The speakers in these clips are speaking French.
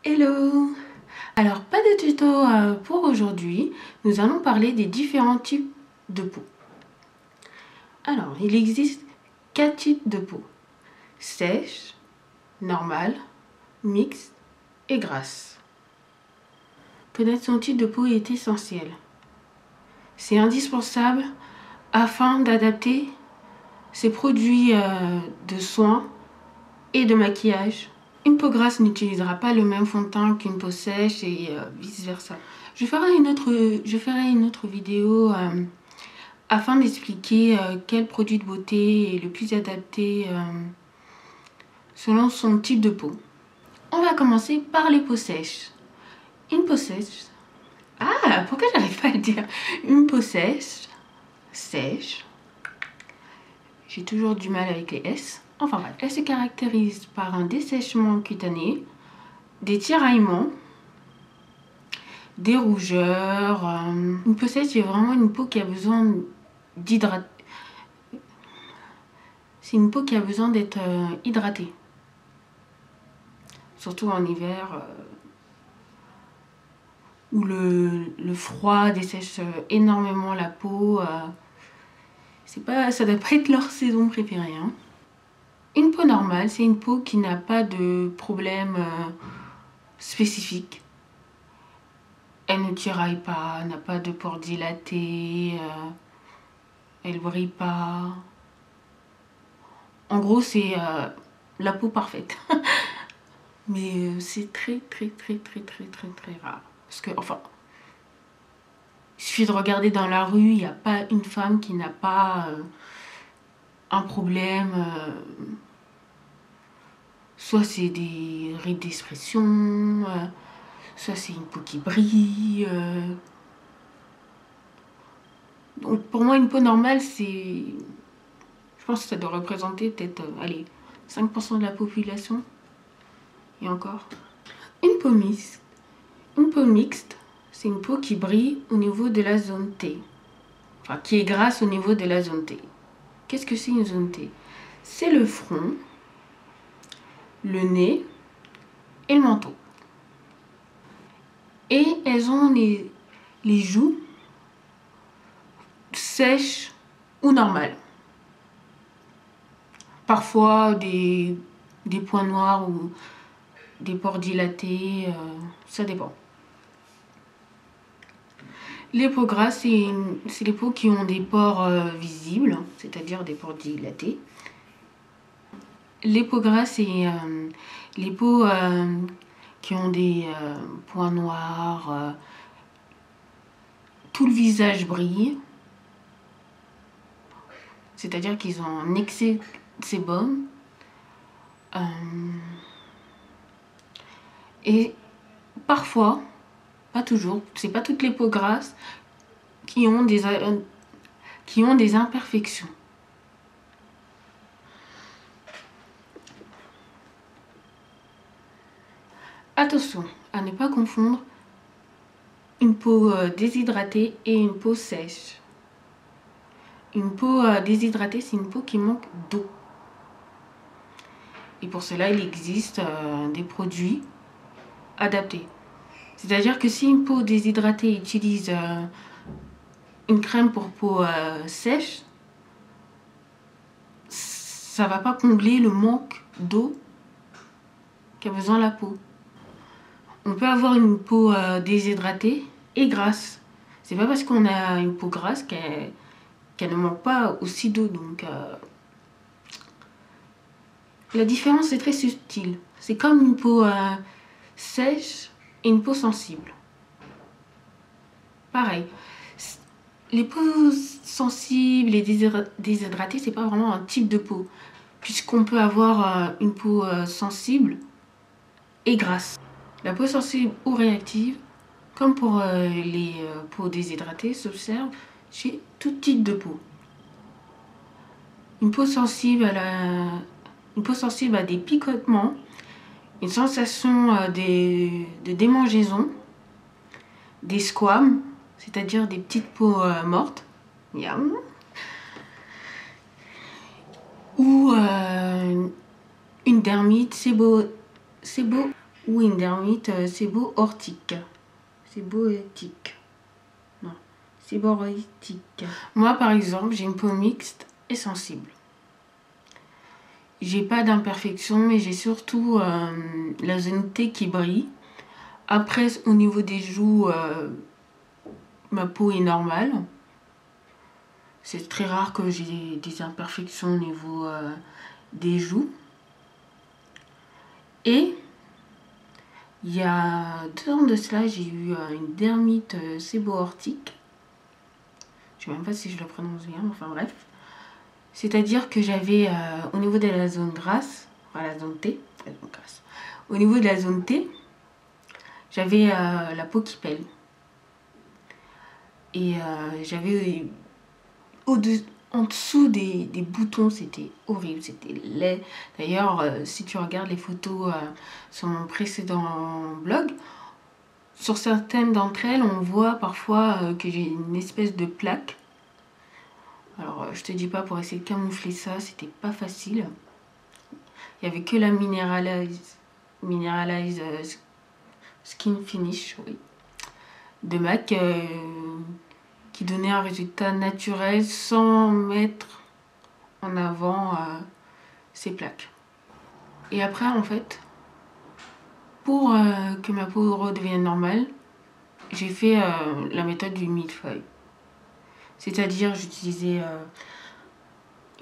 Hello! Alors, pas de tuto pour aujourd'hui. Nous allons parler des différents types de peau. Alors, il existe 4 types de peau. Sèche, normale, mixte et grasse. Connaître son type de peau est essentiel. C'est indispensable afin d'adapter ses produits de soins et de maquillage. Une peau grasse n'utilisera pas le même fond de teint qu'une peau sèche et vice versa. Je ferai une autre vidéo afin d'expliquer quel produit de beauté est le plus adapté selon son type de peau. On va commencer par les peaux sèches. Une peau sèche. Ah, pourquoi j'arrive pas à le dire? Une peau sèche. J'ai toujours du mal avec les S. Enfin bref, elle se caractérise par un dessèchement cutané, des tiraillements, des rougeurs. Une peau sèche, c'est vraiment une peau qui a besoin d'hydrater. C'est une peau qui a besoin d'être hydratée. Surtout en hiver, où le froid dessèche énormément la peau. Ça doit pas être leur saison préférée. Hein. Une peau normale, c'est une peau qui n'a pas de problème spécifique. Elle ne tiraille pas, n'a pas de pores dilatés, elle brille pas. En gros, c'est la peau parfaite. Mais c'est très rare. Parce que, enfin, il suffit de regarder dans la rue, il n'y a pas une femme qui n'a pas un problème. Soit c'est des rides d'expression, soit c'est une peau qui brille. Donc pour moi, une peau normale, c'est... Je pense que ça doit représenter peut-être, allez, 5% de la population. Et encore. Une peau mixte. Une peau mixte, c'est une peau qui brille au niveau de la zone T. Enfin, qui est grasse au niveau de la zone T. Qu'est-ce que c'est une zone T? C'est le front, le nez et le menton. Et elles ont les joues sèches ou normales. Parfois des points noirs ou des pores dilatés, ça dépend. Les peaux grasses, c'est les peaux qui ont des pores visibles, c'est-à-dire des pores dilatés. Les peaux grasses, c'est les peaux qui ont des points noirs, tout le visage brille, c'est-à-dire qu'ils ont un excès de sébum. Et parfois, pas toujours, c'est pas toutes les peaux grasses qui ont des imperfections. Attention à ne pas confondre une peau déshydratée et une peau sèche. Une peau déshydratée, c'est une peau qui manque d'eau. Et pour cela, il existe des produits adaptés. C'est-à-dire que si une peau déshydratée utilise une crème pour peau sèche, ça va pas combler le manque d'eau qu'a besoin la peau. On peut avoir une peau déshydratée et grasse. C'est pas parce qu'on a une peau grasse qu'elle ne manque pas aussi d'eau. Donc la différence est très subtile. C'est comme une peau sèche et une peau sensible. Pareil. Les peaux sensibles et déshydratées, c'est pas vraiment un type de peau, puisqu'on peut avoir une peau sensible et grasse. La peau sensible ou réactive, comme pour les peaux déshydratées, s'observe chez tout type de peau. Une peau sensible a des picotements, une sensation de démangeaison, des squames, c'est-à-dire des petites peaux mortes, miam, ou une dermite ou une dermite séborrhéique. Non, séborrhéique. Moi, par exemple, j'ai une peau mixte et sensible. J'ai pas d'imperfection, mais j'ai surtout la zone T qui brille. Après, au niveau des joues, ma peau est normale. C'est très rare que j'ai des imperfections au niveau des joues. Et il y a 2 ans de cela, j'ai eu une dermite séborrhéique. Je ne sais même pas si je le prononce bien, enfin bref. C'est-à-dire que j'avais au niveau de la zone grasse, enfin la zone T, au niveau de la zone T, j'avais la peau qui pèle. Et j'avais en dessous des boutons, c'était horrible, c'était laid. D'ailleurs, si tu regardes les photos sur mon précédent blog, sur certaines d'entre elles, on voit parfois que j'ai une espèce de plaque. Alors, je te dis pas, pour essayer de camoufler ça, c'était pas facile. Il y avait que la Mineralize Skin Finish, oui, de MAC, qui donnait un résultat naturel sans mettre en avant ces plaques. Et après, en fait, pour que ma peau redevienne normale, j'ai fait la méthode du millefeuille. C'est-à-dire, j'utilisais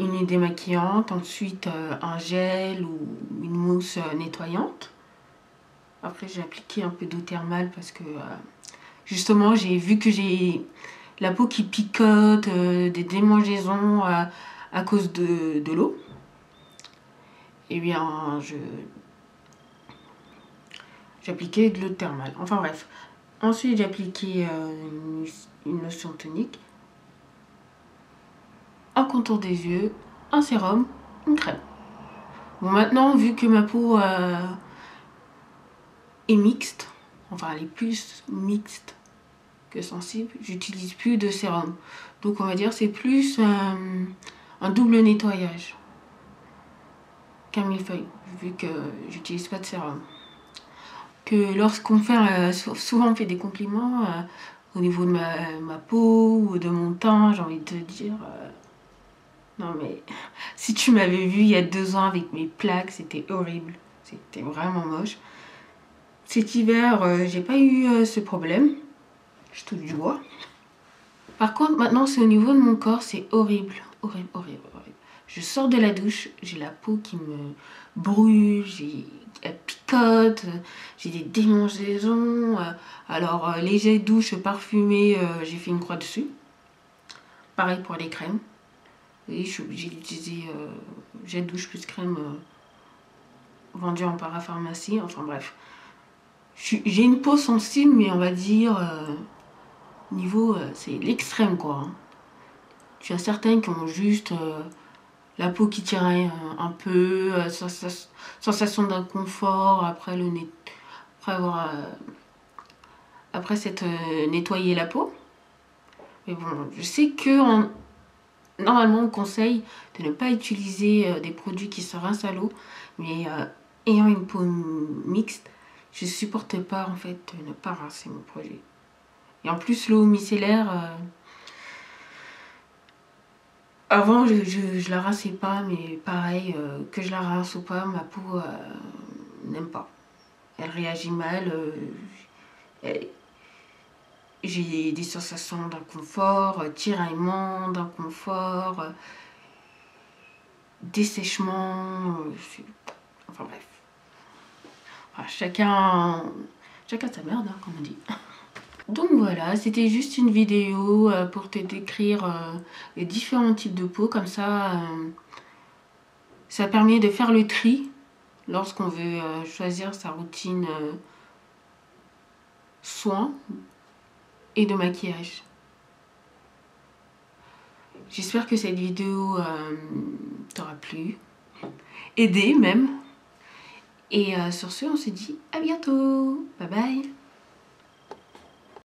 une huile démaquillante, ensuite un gel ou une mousse nettoyante. Après, j'ai appliqué un peu d'eau thermale parce que justement, j'ai vu que j'ai la peau qui picote, des démangeaisons à cause de l'eau. Et bien, j'appliquais de l'eau thermale. Enfin bref. Ensuite, j'ai appliqué une lotion tonique, un contour des yeux, un sérum, une crème. Bon, maintenant, vu que ma peau est mixte, enfin elle est plus mixte que sensible, j'utilise plus de sérum. Donc on va dire c'est plus un double nettoyage qu'un millefeuille, vu que j'utilise pas de sérum. Que lorsqu'on fait, souvent on fait des compliments au niveau de ma peau ou de mon teint, j'ai envie de te dire, non mais si tu m'avais vu il y a 2 ans avec mes plaques, c'était horrible, c'était vraiment moche. Cet hiver, j'ai pas eu ce problème, je touche du bois. Par contre, maintenant, c'est au niveau de mon corps, c'est horrible, horrible, horrible, horrible. Je sors de la douche, j'ai la peau qui me brûle, elle picote, j'ai des démangeaisons. Alors, les jets de douche parfumés, j'ai fait une croix dessus. Pareil pour les crèmes. Et je suis obligée d'utiliser jet de douche plus crème vendue en parapharmacie. Enfin bref. J'ai une peau sensible, mais on va dire niveau, c'est l'extrême quoi. Tu as certaines qui ont juste la peau qui tiraille un peu, sensation d'inconfort après après s'être nettoyé la peau. Mais bon, je sais que normalement on conseille de ne pas utiliser des produits qui se rincent à l'eau, mais ayant une peau mixte, je supporte pas en fait de ne pas rincer mon produit. Et en plus l'eau micellaire, avant je la rinçais pas, mais pareil, que je la rince ou pas, ma peau n'aime pas. Elle réagit mal, j'ai des sensations d'inconfort, tiraillement, d'inconfort, dessèchement, enfin bref. Enfin, chacun sa merde, hein, comme on dit. Donc voilà, c'était juste une vidéo pour te décrire les différents types de peau. Comme ça permet de faire le tri lorsqu'on veut choisir sa routine soin et de maquillage. J'espère que cette vidéo t'aura plu, aidé même. Et sur ce, on se dit à bientôt. Bye bye.